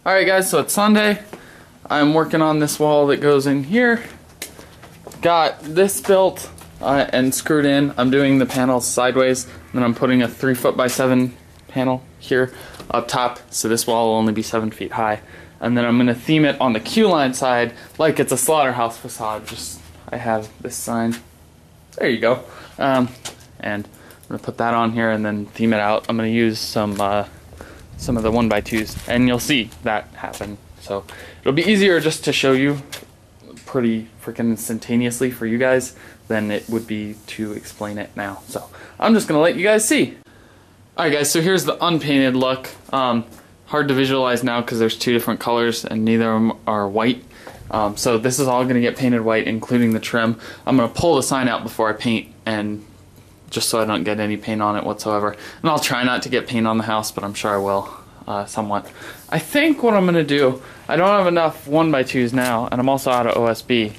Alright guys, so it's Sunday. I'm working on this wall that goes in here. Got this built and screwed in. I'm doing the panels sideways, and then I'm putting a 3 by 7 panel here up top, so this wall will only be 7 feet high. And then I'm going to theme it on the queue line side like it's a slaughterhouse facade. Just, I have this sign. There you go. And I'm going to put that on here and then theme it out. I'm going to use some of the 1x2s, and you'll see that happen. So it'll be easier just to show you pretty freaking instantaneously for you guys than it would be to explain it now. So I'm just gonna let you guys see. Alright guys, so here's the unpainted look. Hard to visualize now because there's 2 different colors and neither of them are white. So this is all gonna get painted white, including the trim. I'm gonna pull the sign out before I paint, and just so I don't get any paint on it whatsoever. And I'll try not to get paint on the house, but I'm sure I will. Somewhat. I think what I'm going to do, I don't have enough 1x2s now, and I'm also out of OSB,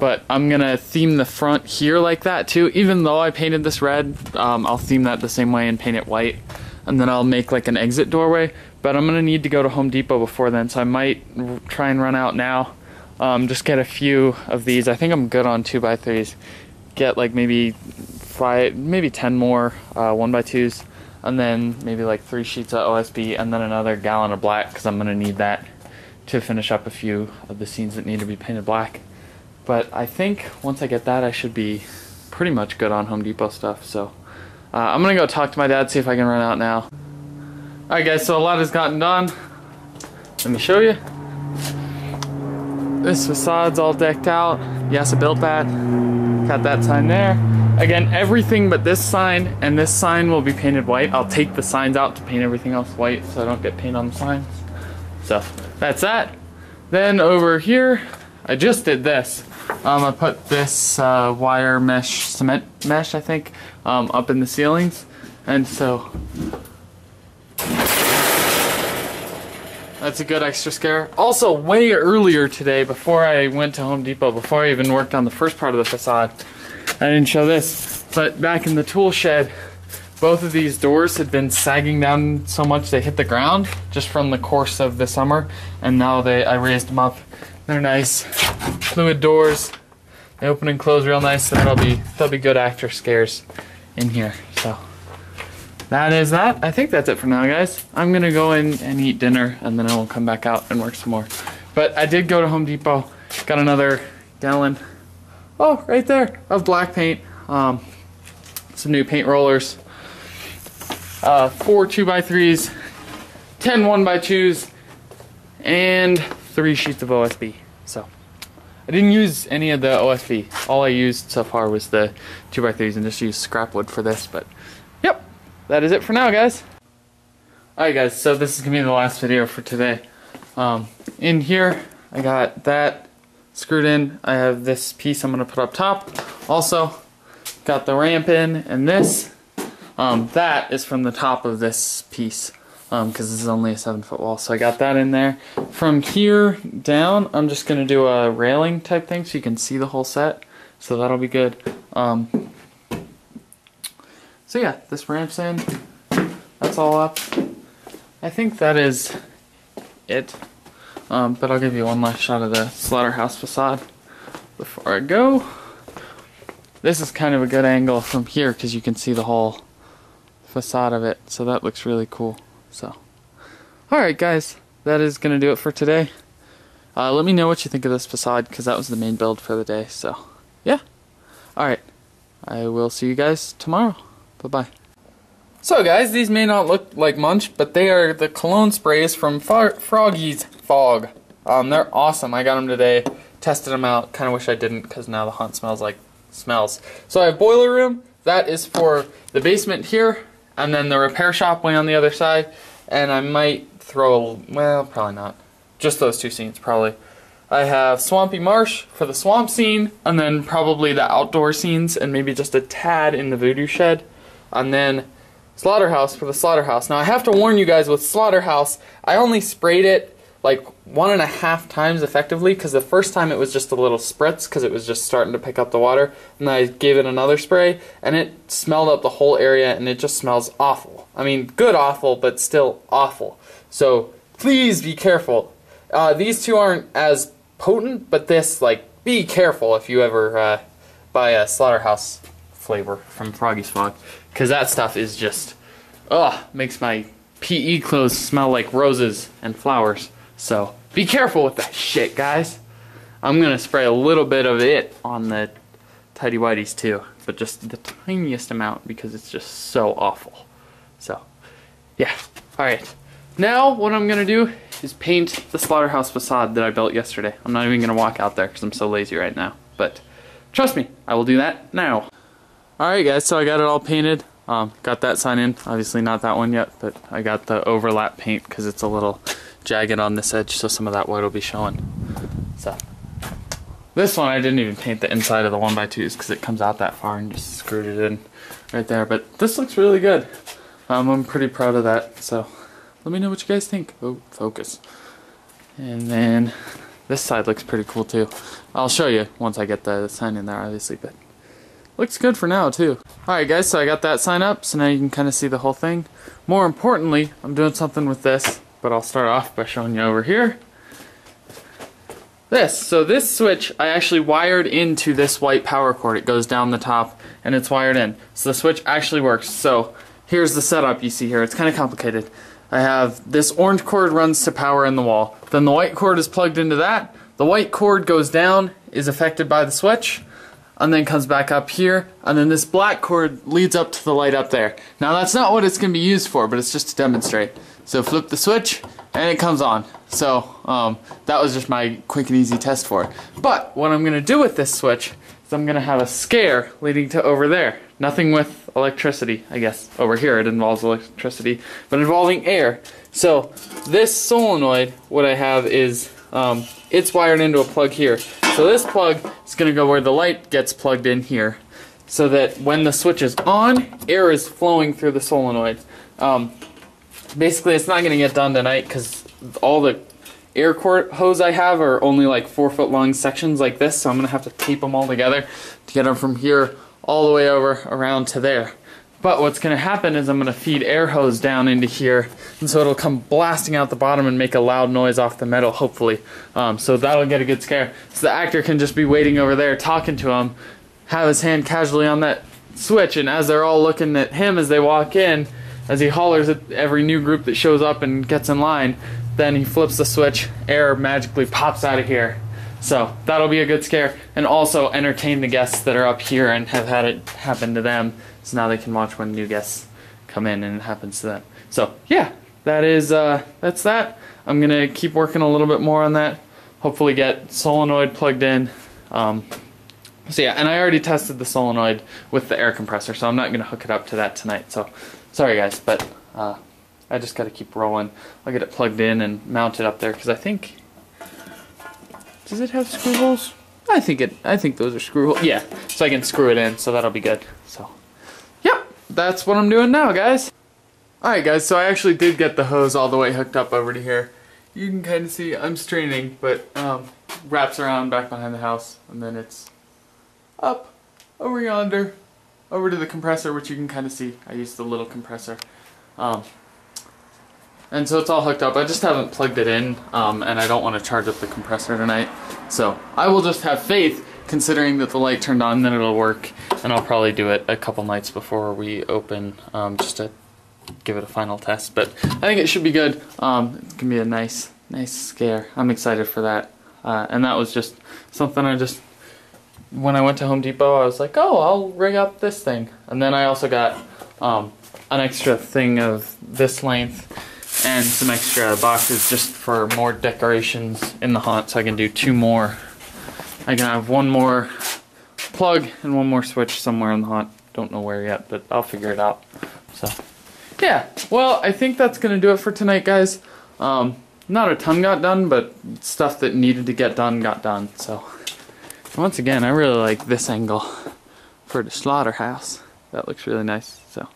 but I'm going to theme the front here like that too. Even though I painted this red, I'll theme that the same way and paint it white, and then I'll make like an exit doorway, but I'm going to need to go to Home Depot before then, so I might try and run out now. Just get a few of these. I think I'm good on 2x3s. Get like maybe 10 more 1x2s. And then maybe like 3 sheets of OSB, and then another gallon of black, because I'm going to need that to finish up a few of the scenes that need to be painted black. But I think once I get that, I should be pretty much good on Home Depot stuff. So I'm going to go talk to my dad, see if I can run out now. Alright guys, so a lot has gotten done. Let me show you. This facade's all decked out. Yes, I built that. Got that sign there. Again, everything but this sign and this sign will be painted white. I'll take the signs out to paint everything else white so I don't get paint on the signs. So that's that. Then over here, I just did this. I put this wire mesh, cement mesh, I think, up in the ceilings. And so that's a good extra scare. Also, way earlier today, before I went to Home Depot, before I even worked on the first part of the facade, I didn't show this, but back in the tool shed, both of these doors had been sagging down so much they hit the ground just from the course of the summer, and now I raised them up. They're nice, fluid doors. They open and close real nice, so they'll be good actor scares in here. So that is that. I think that's it for now, guys. I'm gonna go in and eat dinner, and then I will come back out and work some more. But I did go to Home Depot, got another gallon. Oh, right there, of black paint, some new paint rollers, 4 2x3s, 10 1x2s, and 3 sheets of OSB. So, I didn't use any of the OSB. All I used so far was the 2x3s and just used scrap wood for this, but yep, that is it for now, guys. Alright guys, so this is going to be the last video for today. In here, I got that screwed in. I have this piece I'm going to put up top. Also, got the ramp in, and this, that is from the top of this piece, because this is only a 7-foot wall, so I got that in there. From here down, I'm just going to do a railing type thing so you can see the whole set, so that'll be good. So yeah, this ramp's in, that's all up. I think that is it. But I'll give you one last shot of the slaughterhouse facade before I go. This is kind of a good angle from here because you can see the whole facade of it, so that looks really cool. So, alright guys, that is going to do it for today. Let me know what you think of this facade, because that was the main build for the day. So yeah, alright, I will see you guys tomorrow. Bye bye. So guys, these may not look like much, but they are the cologne sprays from Froggy's Fog. They're awesome. I got them today, tested them out. Kind of wish I didn't, because now the hunt smells like smells. So I have boiler room. That is for the basement here, and then the repair shop way on the other side. And I might throw, well, probably not. Just those 2 scenes, probably. I have Swampy Marsh for the swamp scene, and then probably the outdoor scenes, and maybe just a tad in the voodoo shed. And then Slaughterhouse for the slaughterhouse. Now I have to warn you guys, with slaughterhouse, I only sprayed it like 1.5 times effectively, because the first time it was just a little spritz because it was just starting to pick up the water, and then I gave it another spray and it smelled up the whole area, and it just smells awful. I mean, good awful, but still awful. So please be careful. These two aren't as potent, but this, like, be careful if you ever buy a slaughterhouse flavor from Froggy's Fog, because that stuff is just, makes my PE clothes smell like roses and flowers. So be careful with that shit, guys. I'm gonna spray a little bit of it on the tidy whities too, but just the tiniest amount because it's just so awful. So yeah, alright. Now what I'm gonna do is paint the slaughterhouse facade that I built yesterday. I'm not even gonna walk out there because I'm so lazy right now, but trust me, I will do that now. Alright guys, so I got it all painted. Got that sign in, obviously not that one yet, but I got the overlap paint because it's a little jagged on this edge, so some of that white will be showing. So this one I didn't even paint the inside of the 1x2s because it comes out that far and just screwed it in right there, but this looks really good. I'm pretty proud of that, so let me know what you guys think. Oh, focus. And then this side looks pretty cool too. I'll show you once I get the sign in there, obviously, but looks good for now too. Alright guys, so I got that sign up, so now you can kind of see the whole thing. More importantly, I'm doing something with this, but I'll start off by showing you over here. So this switch I actually wired into this white power cord. It goes down the top and it's wired in. So the switch actually works. So here's the setup you see here. It's kind of complicated. I have this orange cord runs to power in the wall. Then the white cord is plugged into that. The white cord goes down, is affected by the switch, and then comes back up here, and then this black cord leads up to the light up there. Now that's not what it's going to be used for, but it's just to demonstrate. So flip the switch, and it comes on. So that was just my quick and easy test for it. But what I'm going to do with this switch is I'm going to have a scare leading to over there. Nothing with electricity, I guess. Over here it involves electricity, but involving air. So this solenoid, what I have is, it's wired into a plug here. So this plug is going to go where the light gets plugged in here, so that when the switch is on, air is flowing through the solenoid. Basically, it's not going to get done tonight because all the air hose I have are only like 4-foot long sections like this, so I'm going to have to tape them all together to get them from here all the way over around to there. But what's going to happen is I'm going to feed air hose down into here, and so it'll come blasting out the bottom and make a loud noise off the metal, hopefully. So that'll get a good scare. So the actor can just be waiting over there talking to him, have his hand casually on that switch, and as they're all looking at him as they walk in, as he hollers at every new group that shows up and gets in line, then he flips the switch, air magically pops out of here. So that'll be a good scare, and also entertain the guests that are up here and have had it happen to them, so now they can watch when new guests come in and it happens to them. So yeah, that's that. I'm gonna keep working a little bit more on that, hopefully get solenoid plugged in. So yeah, and I already tested the solenoid with the air compressor, so I'm not gonna hook it up to that tonight. So sorry guys, but I just gotta keep rolling. I'll get it plugged in and mounted up there, because I think, does it have screw holes? I think those are screw holes. Yeah, so I can screw it in, so that'll be good. So, yep, that's what I'm doing now, guys. Alright guys, so I actually did get the hose all the way hooked up over to here. You can kind of see I'm straining, but wraps around back behind the house, and then it's up over yonder, over to the compressor, which you can kind of see. I used the little compressor. And so it's all hooked up. I just haven't plugged it in, and I don't want to charge up the compressor tonight. So I will just have faith, considering that the light turned on, then it'll work. And I'll probably do it a couple nights before we open, just to give it a final test. But I think it should be good. It can be a nice scare. I'm excited for that. And that was just something when I went to Home Depot, I was like, oh, I'll rig up this thing. And then I also got an extra thing of this length and some extra boxes just for more decorations in the haunt, so I can do 2 more. I can have 1 more plug and 1 more switch somewhere in the haunt. Don't know where yet, but I'll figure it out. So yeah, well, I think that's gonna do it for tonight, guys. Not a ton got done, but stuff that needed to get done got done. So once again, I really like this angle for the slaughterhouse. That looks really nice. So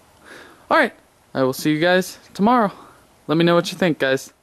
alright, I will see you guys tomorrow. Let me know what you think, guys.